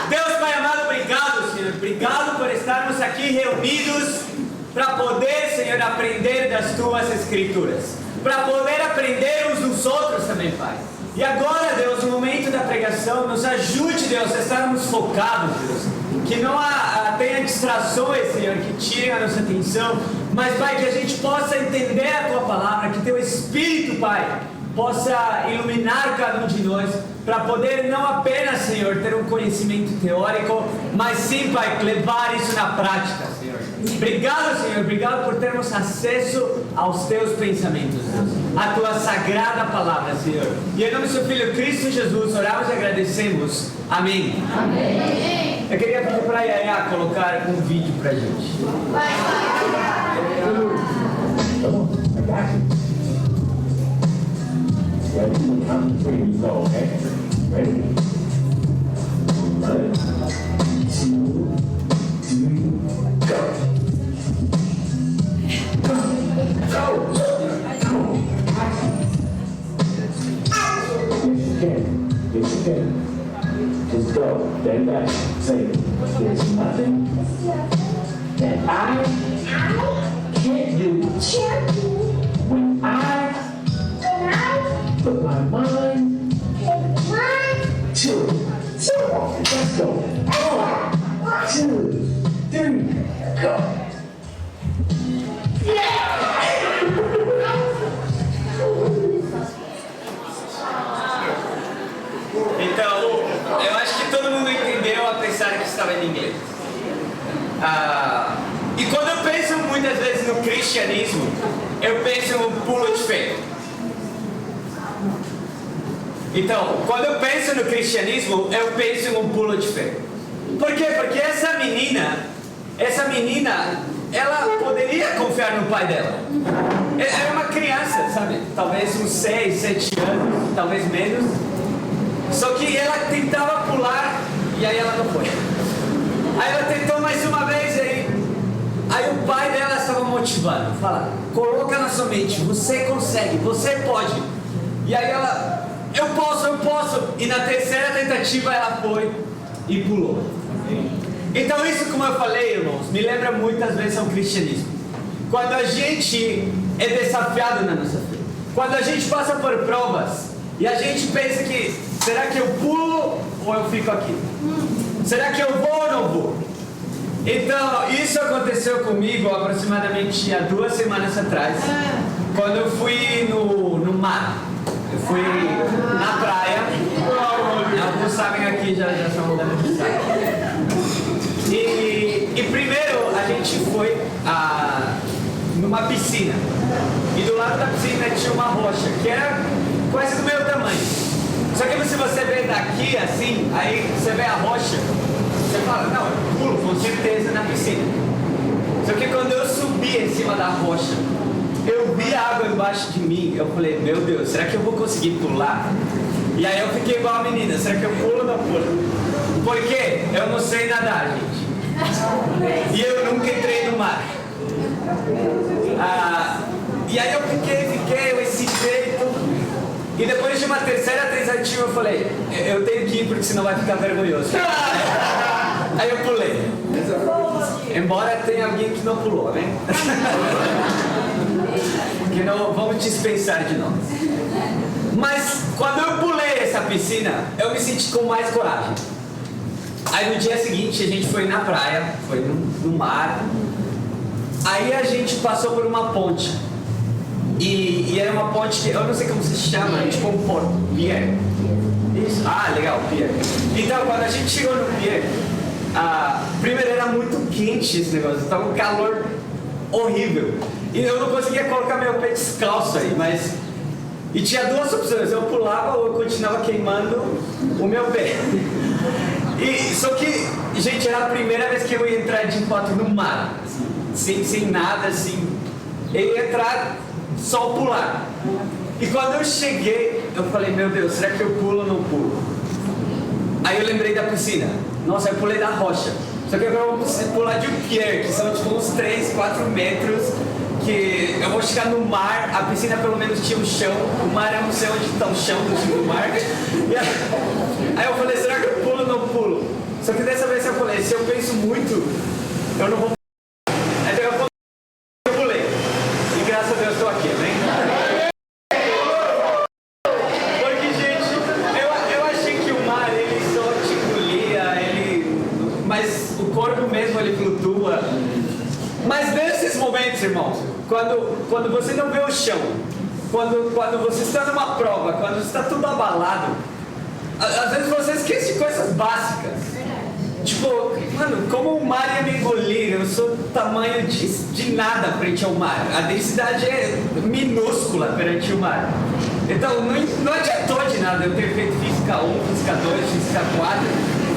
Deus Pai amado, obrigado, Senhor. Obrigado por estarmos aqui reunidos para poder, Senhor, aprender das Tuas Escrituras. Para poder aprender uns dos outros também, Pai. E agora, Deus, no momento da pregação, nos ajude, Deus, a estarmos focados, Deus. Que não tenha distrações, Senhor, que tirem a nossa atenção. Mas, Pai, que a gente possa entender a Tua palavra, que Teu Espírito, Pai, possa iluminar cada um de nós, para poder não apenas, Senhor, ter um conhecimento teórico, mas sim, Pai, levar isso na prática, Senhor. Obrigado, Senhor, obrigado por termos acesso aos Teus pensamentos, Deus, a Tua sagrada palavra, Senhor. E em nome do Seu Filho Cristo Jesus, oramos e agradecemos. Amém. Amém. Eu queria pedir para a Yaya colocar um vídeo para a gente. Ready? When I'm free, we go, okay? Ready? 1, 2, 3, go! Go! Go! Go! Yes, you can. Yes, you can. Just go. Then back. Say, there's nothing that I can't do when I put my mind to it. Let's go. 1, 2, 3, go. Então, eu acho que todo mundo entendeu, apesar que estava em inglês. E quando eu penso muitas vezes no cristianismo, eu penso no pulo de fé. Então, quando eu penso no cristianismo, eu penso num pulo de fé. Por quê? Porque essa menina, ela poderia confiar no pai dela. Era uma criança, sabe? Talvez uns 6, 7 anos, talvez menos. Só que ela tentava pular e aí ela não foi. Aí ela tentou mais uma vez aí o pai dela estava motivando. Fala, coloca na sua mente, você consegue, você pode. E aí ela... Eu posso. E na terceira tentativa ela foi e pulou. Então isso, como eu falei, irmãos, me lembra muitas vezes ao cristianismo. Quando a gente é desafiado na nossa fé. Quando a gente passa por provas e a gente pensa que, será que eu pulo ou eu fico aqui? Será que eu vou ou não vou? Então, isso aconteceu comigo aproximadamente há 2 semanas atrás. Quando eu fui no mar. Eu fui na praia, alguns sabem aqui, já são mudando de praia. E primeiro a gente foi numa piscina. E do lado da piscina tinha uma rocha, que era quase do meu tamanho. Só que se você vê daqui assim, aí você vê a rocha, você fala, não, eu pulo com certeza na piscina. Só que quando eu subi em cima da rocha, eu vi a água embaixo de mim, eu falei, meu Deus, será que eu vou conseguir pular? E aí eu fiquei igual a menina, será que eu pulo ou não pulo? Por quê? Eu não sei nadar, gente. E eu nunca entrei no mar. E aí eu fiquei esse jeito. E depois de uma terceira tentativa eu falei, eu tenho que ir porque senão vai ficar vergonhoso. Aí eu pulei. Embora tenha alguém que não pulou, né? Porque não vamos dispensar de nós. Mas quando eu pulei essa piscina, eu me senti com mais coragem. Aí no dia seguinte a gente foi na praia, foi no mar. Aí a gente passou por uma ponte. E era uma ponte que eu não sei como se chama, tipo um porto, pier. Isso. Ah, legal, pier. Então quando a gente chegou no pier, primeiro era muito quente esse negócio, estava um calor horrível. E eu não conseguia colocar meu pé descalço aí, mas... E tinha 2 opções, eu pulava ou eu continuava queimando o meu pé. Só que, gente, era a primeira vez que eu ia entrar de fato no mar, assim, sem nada, assim. Eu ia entrar, só pular. E quando eu cheguei, eu falei, meu Deus, será que eu pulo ou não pulo? Aí eu lembrei da piscina. Nossa, eu pulei da rocha. Só que agora eu vou pular de um pier, que são tipo uns 3, 4 metros, que eu vou chegar no mar, a piscina pelo menos tinha um chão, o mar eu não sei onde está o chão do mar. Aí eu falei, será que eu pulo ou não pulo? Só que dessa vez eu falei, se eu penso muito, eu não vou. Aí daí eu pulei. E graças a Deus estou aqui, amém? Porque, gente, eu achei que o mar, ele só te engolia, mas o corpo mesmo, ele flutua. Mas nesses momentos, irmãos, quando você não vê o chão, quando você está numa prova, quando está tudo abalado, às vezes você esquece de coisas básicas. Tipo, mano, como o mar ia me engolir? Eu sou do tamanho de nada frente ao mar. A densidade é minúscula perante o mar. Então, não adiantou de nada eu ter feito Física 1, Física 2, Física 4.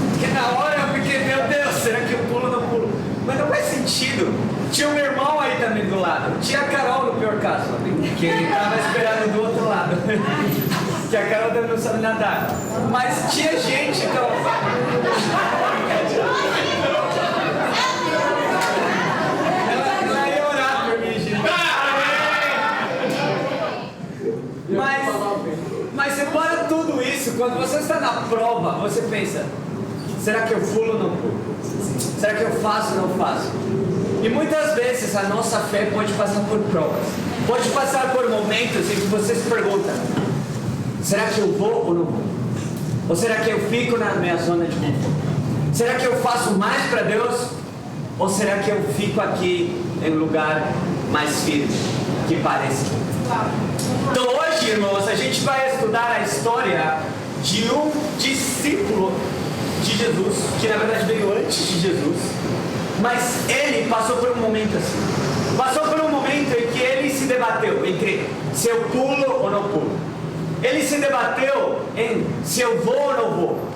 Porque na hora eu fiquei, meu Deus, será que eu pulo ou não pulo? Mas não faz sentido. Tinha um irmão aí também do lado. Tinha a Carol no pior caso, que ele estava esperando do outro lado. Que a Carol também não sabe nadar. Mas tinha gente, então. Ela ia orar por mim, gente. Mas separa tudo isso. Quando você está na prova, você pensa: será que eu pulo ou não pulo? Será que eu faço ou não faço? E muitas vezes a nossa fé pode passar por provas. Pode passar por momentos em que você se pergunta: será que eu vou ou não vou? Ou será que eu fico na minha zona de conforto? Será que eu faço mais para Deus? Ou será que eu fico aqui em um lugar mais firme, que parece? Então hoje, irmãos, a gente vai estudar a história de um discípulo de Jesus, que na verdade veio antes de Jesus, mas ele passou por um momento assim. Passou por um momento em que ele se debateu entre se eu pulo ou não pulo. Ele se debateu em se eu vou ou não vou.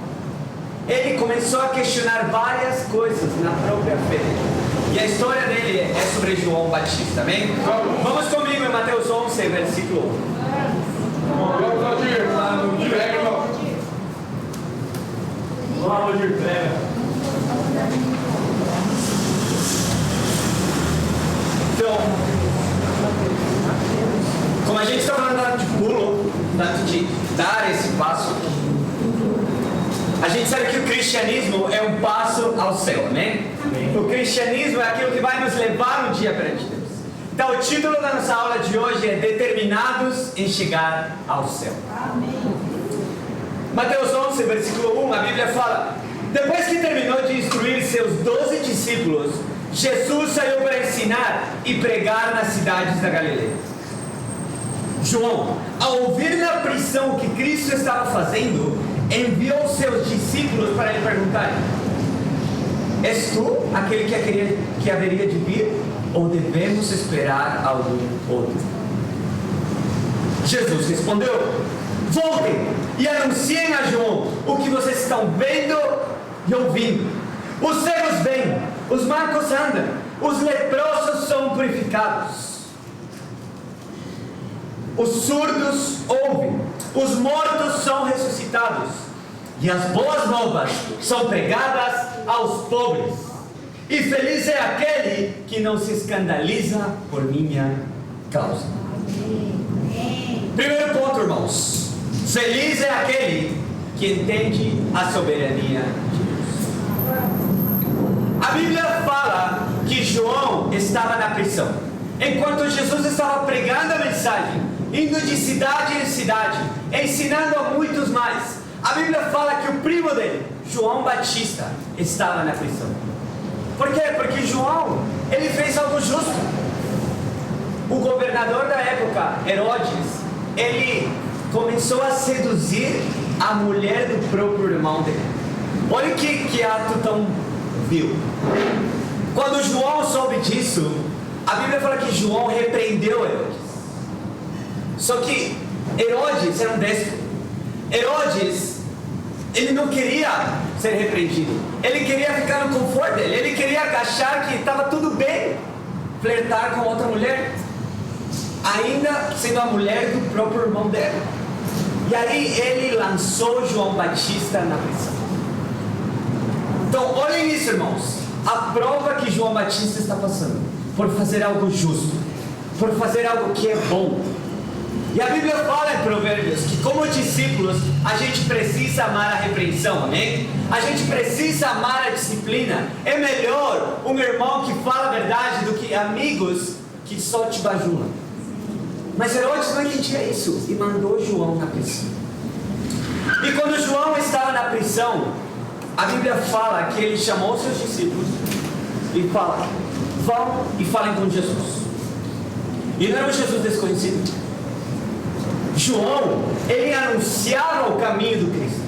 Ele começou a questionar várias coisas na própria fé. E a história dele é sobre João Batista, amém? Vamos comigo em Mateus 11, versículo 1. Então, como a gente está falando de pulo, tanto de dar esse passo, a gente sabe que o cristianismo é um passo ao céu, né? O cristianismo é aquilo que vai nos levar um dia perante Deus. Então o título da nossa aula de hoje é Determinados em Chegar ao Céu. Amém. Mateus 11, versículo 1, a Bíblia fala: depois que terminou de instruir seus 12 discípulos, Jesus saiu para ensinar e pregar nas cidades da Galileia. João, ao ouvir na prisão o que Cristo estava fazendo, enviou seus discípulos para lhe perguntarem: és tu aquele que haveria de vir, ou devemos esperar algum outro? Jesus respondeu: voltem e anunciem a João o que vocês estão vendo e ouvindo. Os cegos vêm, os mancos andam, os leprosos são purificados, os surdos ouvem, os mortos são ressuscitados, e as boas novas são pregadas aos pobres. E feliz é aquele que não se escandaliza por minha causa. Primeiro ponto, irmãos: feliz é aquele que entende a soberania de Deus. A Bíblia fala que João estava na prisão, enquanto Jesus estava pregando a mensagem, indo de cidade em cidade, ensinando a muitos mais. A Bíblia fala que o primo dele, João Batista, estava na prisão. Por quê? Porque João, ele fez algo justo. O governador da época, Herodes, ele começou a seduzir a mulher do próprio irmão dele. Olha que ato tão vil. Quando João soube disso, a Bíblia fala que João repreendeu Herodes. Só que Herodes era um déspota. Herodes, ele não queria ser repreendido. Ele queria ficar no conforto dele. Ele queria achar que estava tudo bem flertar com outra mulher, ainda sendo a mulher do próprio irmão dele. E aí ele lançou João Batista na prisão. Então olhem isso, irmãos. A prova que João Batista está passando por fazer algo justo, por fazer algo que é bom. E a Bíblia fala em Provérbios que, como discípulos, a gente precisa amar a repreensão, amém? A gente precisa amar a disciplina. É melhor um irmão que fala a verdade do que amigos que só te bajulam. Mas Herodes não entendia isso e mandou João na prisão. E quando João estava na prisão, a Bíblia fala que ele chamou seus discípulos e fala: vão e falem com Jesus. E não era um Jesus desconhecido. João, ele anunciava o caminho do Cristo.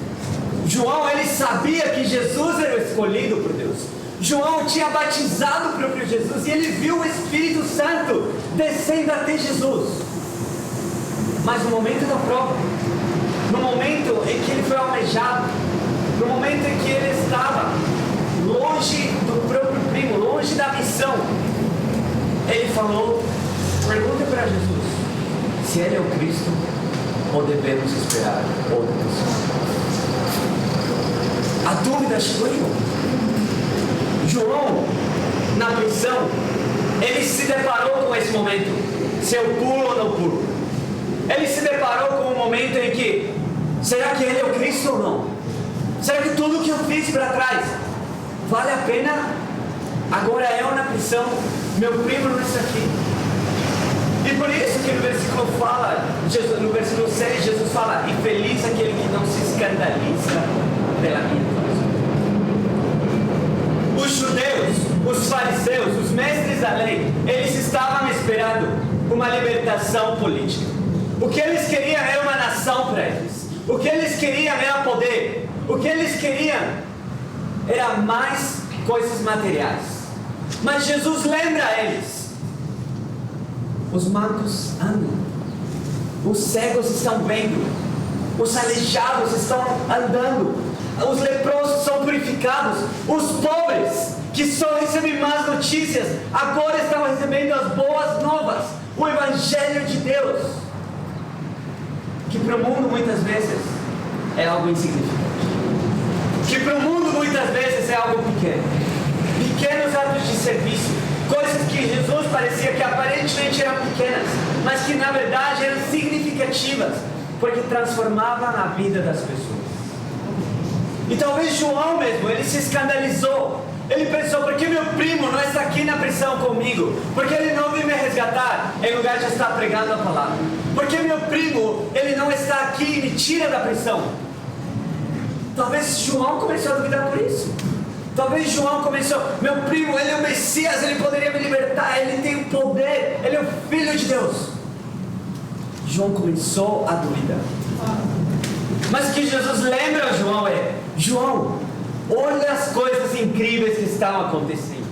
João, ele sabia que Jesus era o escolhido por Deus. João tinha batizado o próprio Jesus e ele viu o Espírito Santo descendo até Jesus. Mas no momento da prova, no momento em que ele foi almejado, no momento em que ele estava longe do próprio primo, longe da missão, ele falou: pergunta para Jesus se ele é o Cristo ou devemos esperar outra pessoa. A dúvida chegou em João, na prisão, ele se deparou com esse momento: se eu pulo ou não pulo. Ele se deparou com um momento em que, será que ele é o Cristo ou não? Será que tudo que eu fiz para trás vale a pena? Agora eu na prisão, meu primo não está aqui. E por isso que no versículo fala, no versículo 6, Jesus fala: e feliz aquele que não se escandaliza pela minha causa. Os judeus, os fariseus, os mestres da lei, eles estavam esperando uma libertação política. O que eles queriam era uma nação para eles. O que eles queriam era poder. O que eles queriam era mais coisas materiais. Mas Jesus lembra a eles: os mancos andam, os cegos estão vendo, os aleijados estão andando, os leprosos são purificados, os pobres que só recebem más notícias agora estão recebendo as boas novas, o Evangelho de Deus, que para o mundo muitas vezes é algo insignificante, que para o mundo muitas vezes é algo pequeno, pequenos atos de serviço, coisas que Jesus parecia que aparentemente eram pequenas, mas que na verdade eram significativas, porque transformavam a vida das pessoas. E talvez João mesmo, ele se escandalizou. Ele pensou: por que meu primo não está aqui na prisão comigo? Por que ele não veio me resgatar em lugar de estar pregando a palavra? Por que meu primo, ele não está aqui e me tira da prisão? Talvez João começou a duvidar por isso. Talvez João começou: meu primo, ele é o Messias, ele poderia me libertar, ele tem o poder, ele é o Filho de Deus. João começou a duvidar. Mas o que Jesus lembra a João é: João, olha as coisas incríveis que estão acontecendo.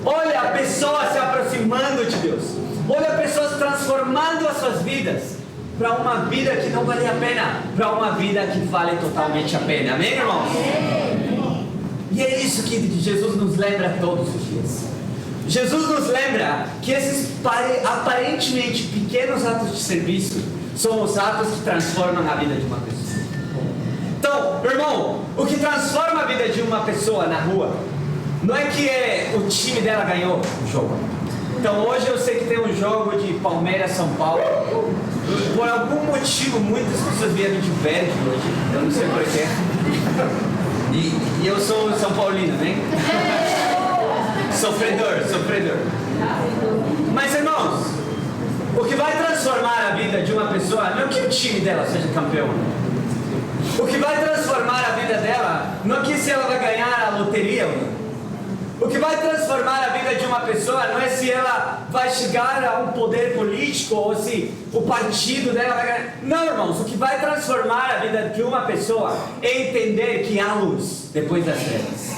Olha a pessoa se aproximando de Deus. Olha pessoas transformando as suas vidas para uma vida que não vale a pena, para uma vida que vale totalmente a pena. Amém, irmãos? E é isso que Jesus nos lembra todos os dias. Jesus nos lembra que esses aparentemente pequenos atos de serviço são os atos que transformam a vida de uma pessoa. Então, irmão, o que transforma a vida de uma pessoa na rua não é que o time dela ganhou o jogo. Então hoje eu sei que tem um jogo de Palmeiras-São Paulo. Por algum motivo muitas pessoas vieram de verde hoje. Eu não sei porquê. E eu sou São Paulino, né? Sofredor. Mas irmãos, o que vai transformar a vida de uma pessoa não é que o time dela seja campeão. O que vai transformar a vida dela não é que se ela vai ganhar a loteria. O que vai transformar a vida de uma pessoa não é se ela vai chegar a um poder político ou se o partido dela vai ganhar. Não, irmãos, o que vai transformar a vida de uma pessoa é entender que há luz depois das trevas.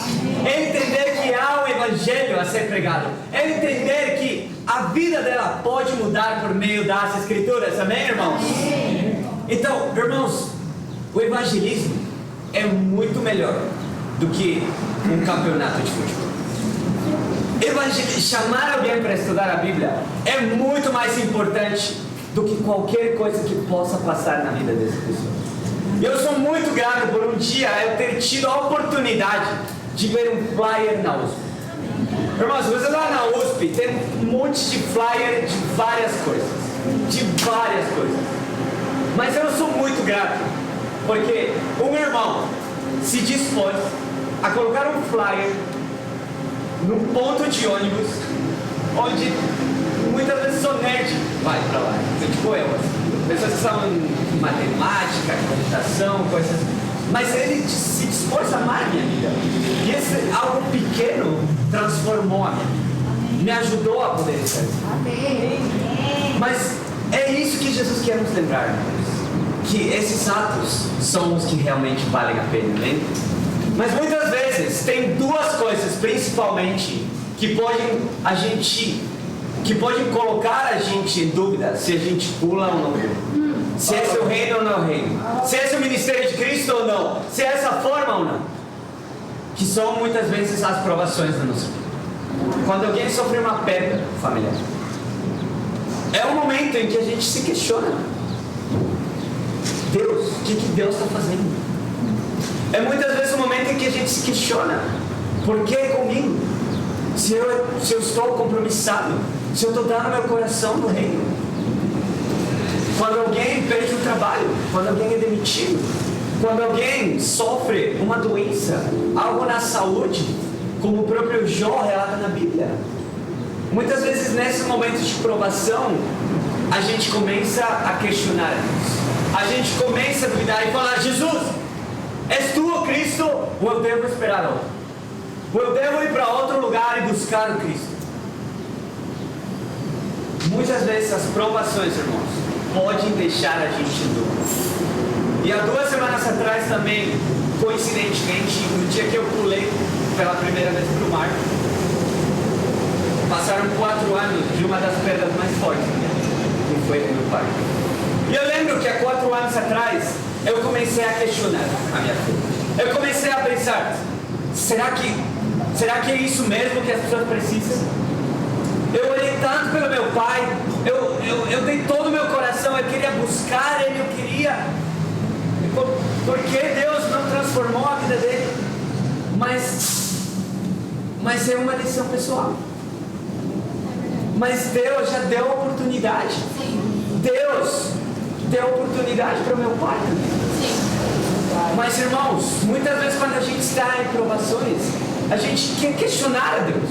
É entender que há um evangelho a ser pregado. É entender que a vida dela pode mudar por meio das escrituras. Amém, irmãos? Então, irmãos, o evangelismo é muito melhor do que um campeonato de futebol. Chamar alguém para estudar a Bíblia é muito mais importante do que qualquer coisa que possa passar na vida dessa pessoa. Eu sou muito grato por um dia eu ter tido a oportunidade de ver um flyer na USP. Irmãos, você lá na USP tem um monte de flyer de várias coisas. Mas eu sou muito grato, porque um irmão se dispôs a colocar um flyer num ponto de ônibus, onde muitas vezes sou nerd, vai pra lá, tipo eu, assim. Pessoas que são em matemática, computação, coisas. Mas ele se dispôs a amar a minha vida. E esse algo pequeno transformou a minha vida. Me ajudou a poder estar aqui. Mas é isso que Jesus quer nos lembrar, irmãos. Que esses atos são os que realmente valem a pena, né? Mas muitas vezes tem duas coisas, principalmente, que podem colocar a gente em dúvida se a gente pula ou não pula. Se esse é o reino ou não é o reino. Se esse é o ministério de Cristo ou não. Se é essa forma ou não. Que são muitas vezes as provações da nossa vida. Quando alguém sofre uma perda familiar, é um momento em que a gente se questiona. Deus, o que Deus está fazendo? É muitas vezes um momento em que a gente se questiona. Por que comigo? Se eu estou compromissado, se eu estou dando meu coração no reino. Quando alguém perde o trabalho, quando alguém é demitido, quando alguém sofre uma doença, algo na saúde, como o próprio Jó relata na Bíblia. Muitas vezes nesses momentos de provação, a gente começa a questionar Deus. A gente começa a duvidar e falar: Jesus, és tu o Cristo ou eu devo esperar outro? Ou eu devo ir para outro lugar e buscar o Cristo? Muitas vezes as provações, irmãos, podem deixar a gente em dúvida. E há 2 semanas atrás também, coincidentemente, no dia que eu pulei pela primeira vez para o mar, passaram 4 anos de uma das perdas mais fortes que foi do meu pai. E eu lembro que há 4 anos atrás eu comecei a questionar a minha fé. Eu comecei a pensar: será que é isso mesmo que as pessoas precisam? Eu olhei tanto pelo meu pai, eu dei todo o meu coração, eu queria buscar ele, eu queria. Por que Deus não transformou a vida dele? Mas é uma decisão pessoal. Mas Deus já deu a oportunidade. Deus deu a oportunidade para o meu pai também. Mas, irmãos, muitas vezes quando a gente está em provações, a gente quer questionar a Deus.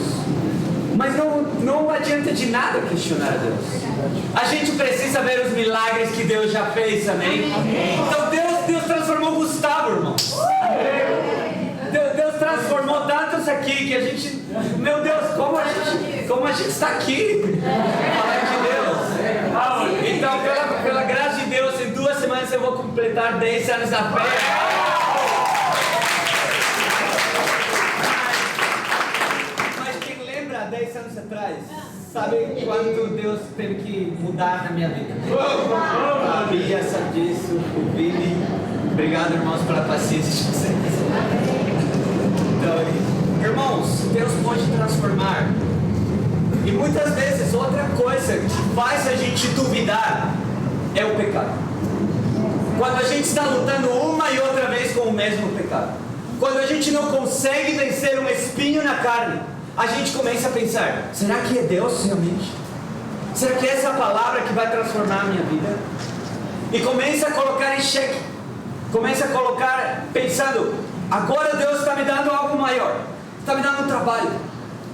Mas não adianta de nada questionar a Deus. A gente precisa ver os milagres que Deus já fez, amém? Então Deus transformou o Gustavo, irmãos. Deus transformou tantos aqui que a gente... Meu Deus, como a gente está aqui falando de Deus. Então, pela graça de Deus, em 2 semanas eu vou completar 10 anos da fé. Mas quem lembra 10 anos atrás, sabe quanto Deus teve que mudar na minha vida? A Bia sabe disso, o Vini. Obrigado, irmãos, pela paciência de vocês. Então, irmãos, Deus pode transformar. E muitas vezes outra coisa que faz a gente duvidar é o pecado. Quando a gente está lutando uma e outra vez com o mesmo pecado, quando a gente não consegue vencer um espinho na carne, a gente começa a pensar: será que é Deus realmente? Será que essa é a palavra que vai transformar a minha vida? E começa a colocar em xeque, começa a colocar pensando: agora Deus está me dando algo maior, está me dando um trabalho.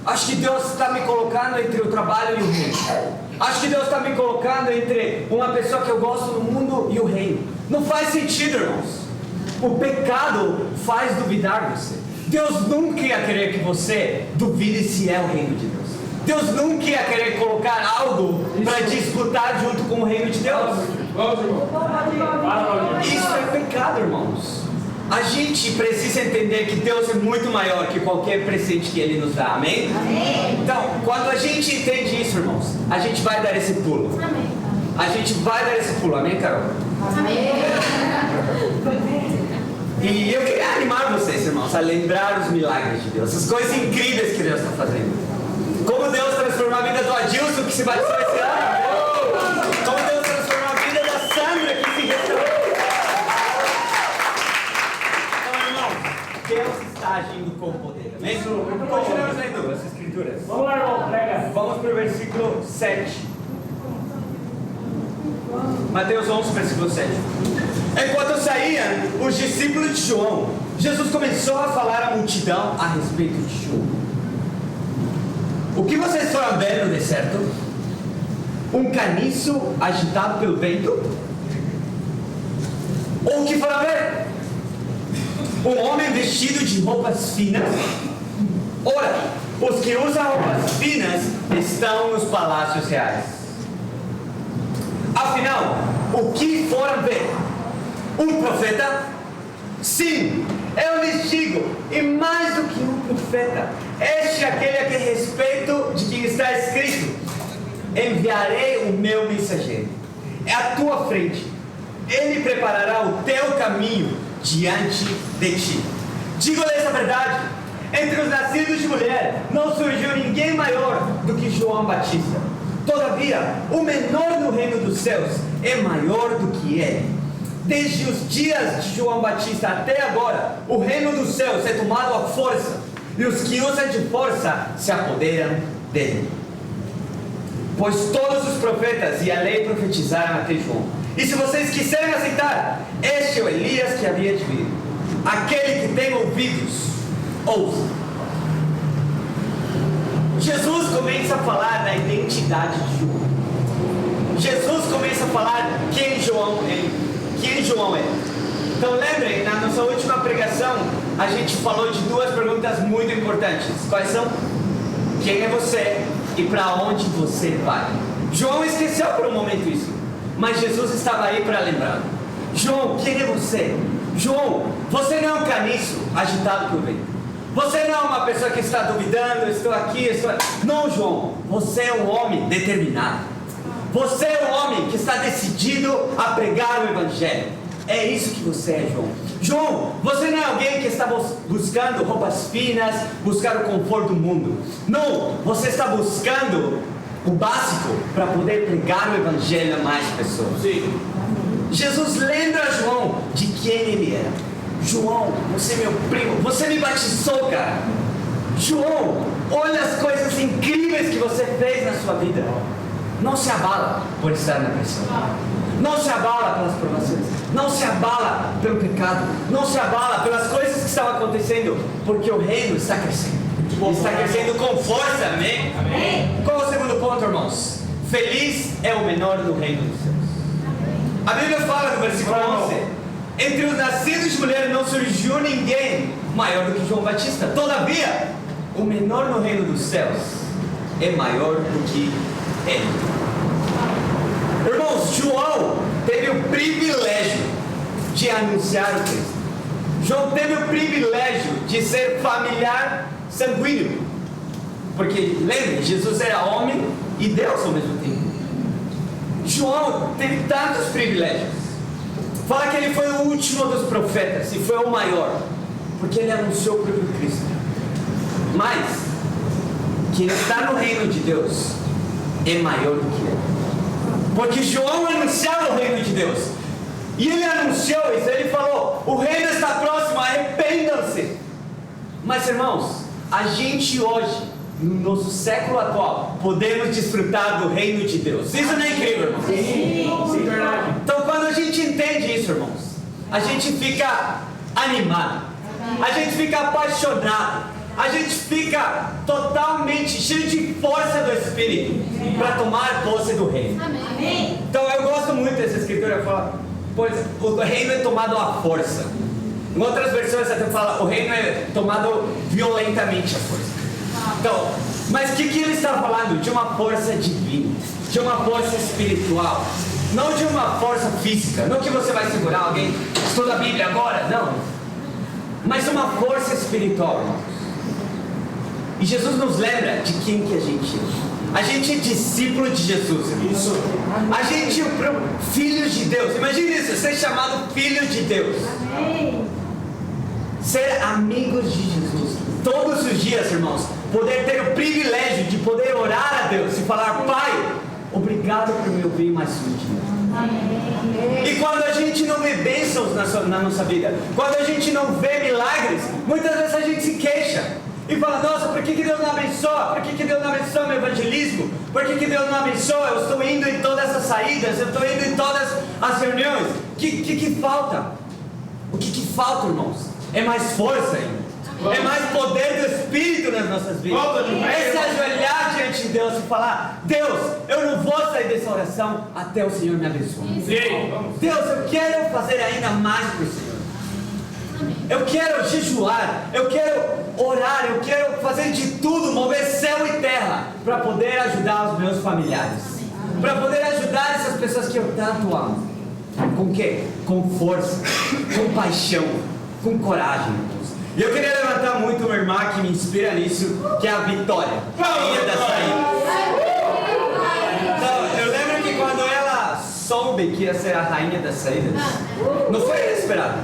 Acho que Deus está me colocando entre o trabalho e o reino. Acho que Deus está me colocando entre uma pessoa que eu gosto no mundo e o reino. Não faz sentido, irmãos. O pecado faz duvidar você. Deus nunca ia querer que você duvide se é o reino de Deus. Deus nunca ia querer colocar algo para disputar junto com o reino de Deus. Isso é pecado, irmãos. A gente precisa entender que Deus é muito maior que qualquer presente que Ele nos dá, amém? Amém. Então, quando a gente entende isso, irmãos, a gente vai dar esse pulo. Amém. A gente vai dar esse pulo, amém, Carol? Amém. E eu queria animar vocês, irmãos, a lembrar os milagres de Deus, as coisas incríveis que Deus está fazendo. Como Deus transformou a vida do Adilson, que se batizou esse ano. Como Deus transformou a vida da Sandra, que se restaurou. Deus está agindo com poder. Amém? Continuamos lendo as escrituras. Vamos lá, irmão, prega. Vamos para o versículo 7. Mateus 11, versículo 7. Enquanto saíam os discípulos de João, Jesus começou a falar à multidão a respeito de João. O que vocês foram ver no deserto? Um caniço agitado pelo vento? Ou o que foram ver? Um homem vestido de roupas finas? Ora, os que usam roupas finas estão nos palácios reais. Afinal, o que foram ver? Um profeta? Sim, eu lhes digo, e mais do que um profeta, este é aquele a que respeito de quem está escrito: enviarei o meu mensageiro é à tua frente, ele preparará o teu caminho diante de ti. Digo-lhes a verdade, entre os nascidos de mulher não surgiu ninguém maior do que João Batista. Todavia, o menor no reino dos céus é maior do que ele. Desde os dias de João Batista até agora, o reino dos céus é tomado à força, e os que usam de força se apoderam dele. Pois todos os profetas e a lei profetizaram até João. E se vocês quiserem aceitar, este é o Elias que havia de vir. Aquele que tem ouvidos, ouça. Jesus começa a falar da identidade de João. Jesus começa a falar quem João é. Então lembrem, na nossa última pregação, a gente falou de duas perguntas muito importantes. Quais são? Quem é você e para onde você vai? João esqueceu por um momento isso, mas Jesus estava aí para lembrar. João, quem é você? João, você não é um caniço agitado pelo vento. Você não é uma pessoa que está duvidando, estou aqui, estou aqui. Não, João, você é um homem determinado. Você é um homem que está decidido a pregar o Evangelho. É isso que você é, João. João, você não é alguém que está buscando roupas finas, buscar o conforto do mundo. Não, você está buscando o básico para poder pregar o Evangelho a mais pessoas. Sim. Jesus lembra João de quem ele era. João, você é meu primo, você me batizou, cara. João, olha as coisas incríveis que você fez na sua vida. Não se abala por estar na pressão. Não se abala pelas provações. Não se abala pelo pecado. Não se abala pelas coisas que estão acontecendo, porque o reino está crescendo. Está crescendo com força, amém? Amém. Qual é o segundo ponto, irmãos? Feliz é o menor do reino dos céus. A Bíblia fala no versículo 11: entre os nascidos de mulher não surgiu ninguém maior do que João Batista. Todavia, o menor no reino dos céus é maior do que ele. Irmãos, João teve o privilégio de anunciar o Cristo. João teve o privilégio de ser familiar sanguíneo. Porque, lembre, Jesus era homem e Deus ao mesmo tempo. João teve tantos privilégios. Fala que ele foi o último dos profetas e foi o maior, porque ele anunciou o próprio Cristo. Mas quem está no reino de Deus é maior do que ele. Porque João anunciava o reino de Deus. E ele anunciou isso, ele falou: o reino está próximo, arrependam-se. Mas, irmãos, a gente hoje, no nosso século atual, podemos desfrutar do reino de Deus. Isso não é incrível, irmãos? Sim, verdade. Então, quando a gente entende isso, irmãos, a gente fica animado, a gente fica apaixonado, a gente fica totalmente cheio de força do Espírito para tomar posse do reino. Amém. Então, eu gosto muito dessa escritura, fala, pois o reino é tomado à força. Em outras versões até fala, o reino é tomado violentamente à força. Então, mas o que ele está falando? De uma força divina, de uma força espiritual, não de uma força física. Não que você vai segurar alguém, estuda a Bíblia agora, não. Mas uma força espiritual, irmãos. E Jesus nos lembra de quem que a gente é. A gente é discípulo de Jesus, irmãos. Isso. A gente é filhos de Deus. Imagine isso, ser chamado filho de Deus. Amém. Ser amigos de Jesus. Todos os dias, irmãos, poder ter o privilégio de poder orar a Deus e falar: Pai, obrigado por me ouvir mais um dia. Amém. E quando a gente não vê bênçãos na nossa vida, quando a gente não vê milagres, muitas vezes a gente se queixa. e fala, nossa, por que Deus não abençoa? Por que Deus não abençoa meu evangelismo? Por que Deus não abençoa? Eu estou indo em todas essas saídas, eu estou indo em todas as reuniões. O que falta? O que falta, irmãos? É mais força ainda. É mais poder do Espírito nas nossas vidas. É se ajoelhar diante de Deus e falar, Deus, eu não vou sair dessa oração até o Senhor me abençoe. Deus, eu quero fazer ainda mais para o Senhor. Eu quero jejuar, eu quero orar, eu quero fazer de tudo, mover céu e terra, para poder ajudar os meus familiares, para poder ajudar essas pessoas que eu tanto amo. Com o quê? Com força, com paixão, com coragem. E eu queria levantar muito uma irmã que me inspira nisso, que é a Vitória, rainha da saída. Então, eu lembro que quando ela soube que ia ser a rainha das saídas, não foi inesperado.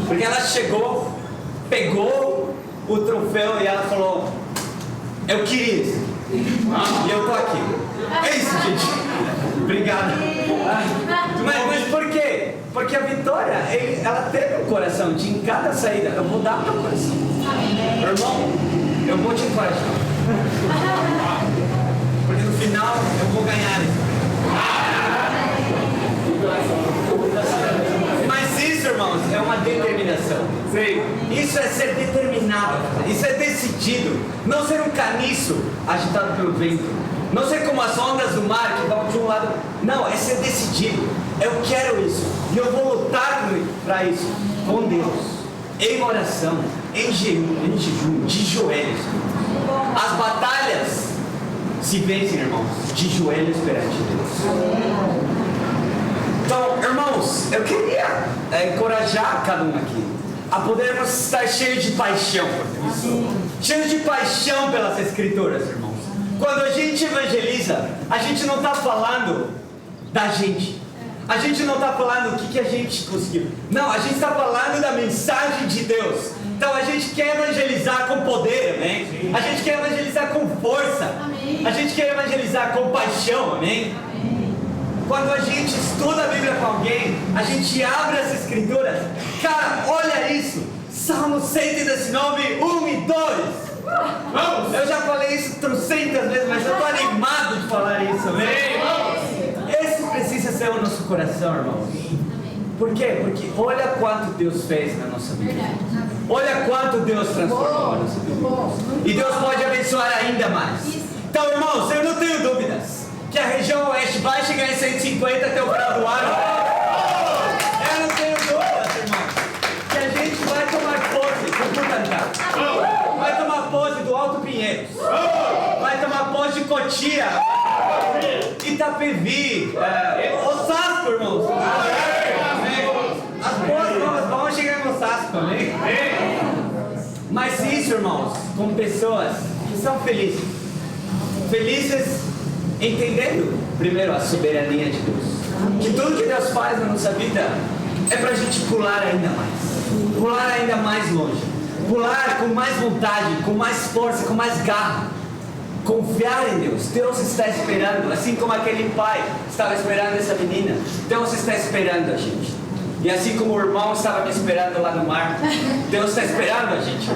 Porque ela chegou, pegou o troféu e ela falou, eu queria isso. E eu tô aqui. É isso, gente. Obrigado. Mas por quê? Porque a Vitória, ela teve um coração de em cada saída, eu vou dar meu coração. Irmão, eu vou te encorajar. Porque no final eu vou ganhar isso. Mas isso, irmãos, é uma determinação. Isso é ser determinado. Isso é decidido. Não ser um caniço agitado pelo vento. Não ser como as ondas do mar que vão de um lado. Não, é ser decidido. Eu quero isso. E eu vou lutar para isso. Com Deus. Em oração. Em jejum. De joelhos. As batalhas se vencem, irmãos. De joelhos perante Deus. Então, irmãos, eu queria encorajar cada um aqui a podermos estar cheios de paixão por Deus. Cheios de paixão pelas Escrituras, irmãos. Quando a gente evangeliza, a gente não está falando da gente. A gente não está falando o que a gente conseguiu. Não, a gente está falando da mensagem de Deus. Então a gente quer evangelizar com poder, amém? A gente quer evangelizar com força. A gente quer evangelizar com paixão, amém? Quando a gente estuda a Bíblia com alguém, a gente abre as Escrituras. Cara, olha isso. Salmo 119, 1 e 2. Vamos. Eu já falei isso 300 vezes, mas eu estou animado de falar isso, amém? Esse precisa ser o nosso coração, irmãos. Por quê? Porque olha quanto Deus fez na nossa vida. Olha quanto Deus transformou a nossa vida. E Deus pode abençoar ainda mais. Então, irmãos, eu não tenho dúvidas que a região oeste vai chegar em 150 até o final do ano. Eu não tenho dúvidas, irmãos, que a gente vai tomar posse do Butantá. Vai tomar posse do Alto Pinheiros. Vai tomar posse de Cotia. Itapevi. Osasco, irmãos. As boas novas vão chegar em Osasco, amém? Mas isso, irmãos, com pessoas que são felizes. Felizes entendendo, primeiro, a soberania de Deus. Que tudo que Deus faz na nossa vida é para a gente pular ainda mais. Pular ainda mais longe. Pular com mais vontade, com mais força, com mais garra. Confiar em Deus. Deus está esperando, assim como aquele pai estava esperando essa menina. Deus está esperando a gente. E assim como o irmão estava me esperando lá no mar, Deus está esperando a gente.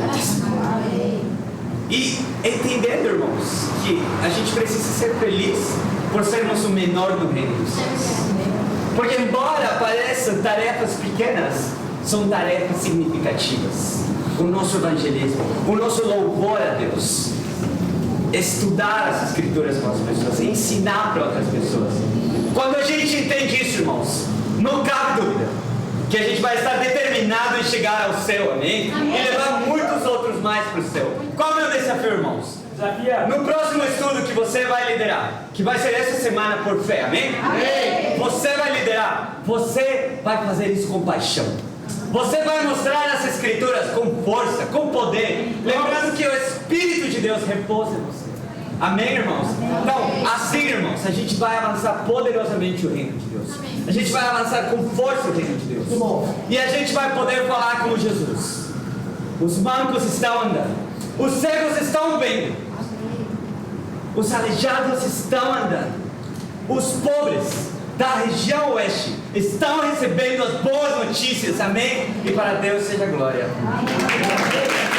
E entendendo, irmãos, que a gente precisa ser feliz por sermos o menor do reino dos céus. Porque embora pareçam tarefas pequenas, são tarefas significativas. O nosso evangelismo, o nosso louvor a Deus, estudar as Escrituras com as pessoas, ensinar para outras pessoas. Quando a gente entende isso, irmãos, não cabe dúvida que a gente vai estar determinado em chegar ao céu, amém? E levar muitos outros mais para o céu. Qual é o meu desafio, irmãos? No próximo estudo que você vai liderar, que vai ser essa semana por fé, amém? Você vai liderar, você vai fazer isso com paixão. Você vai mostrar as Escrituras com força, com poder, lembrando que o Espírito de Deus repousa em você. Amém, irmãos? Então, assim, irmãos, a gente vai avançar poderosamente o reino de Deus. A gente vai avançar com força o reino de Deus. E a gente vai poder falar como Jesus. Os mancos estão andando. Os cegos estão vendo. Os aleijados estão andando. Os pobres da região oeste estão recebendo as boas notícias. Amém? E para Deus seja glória. Amém.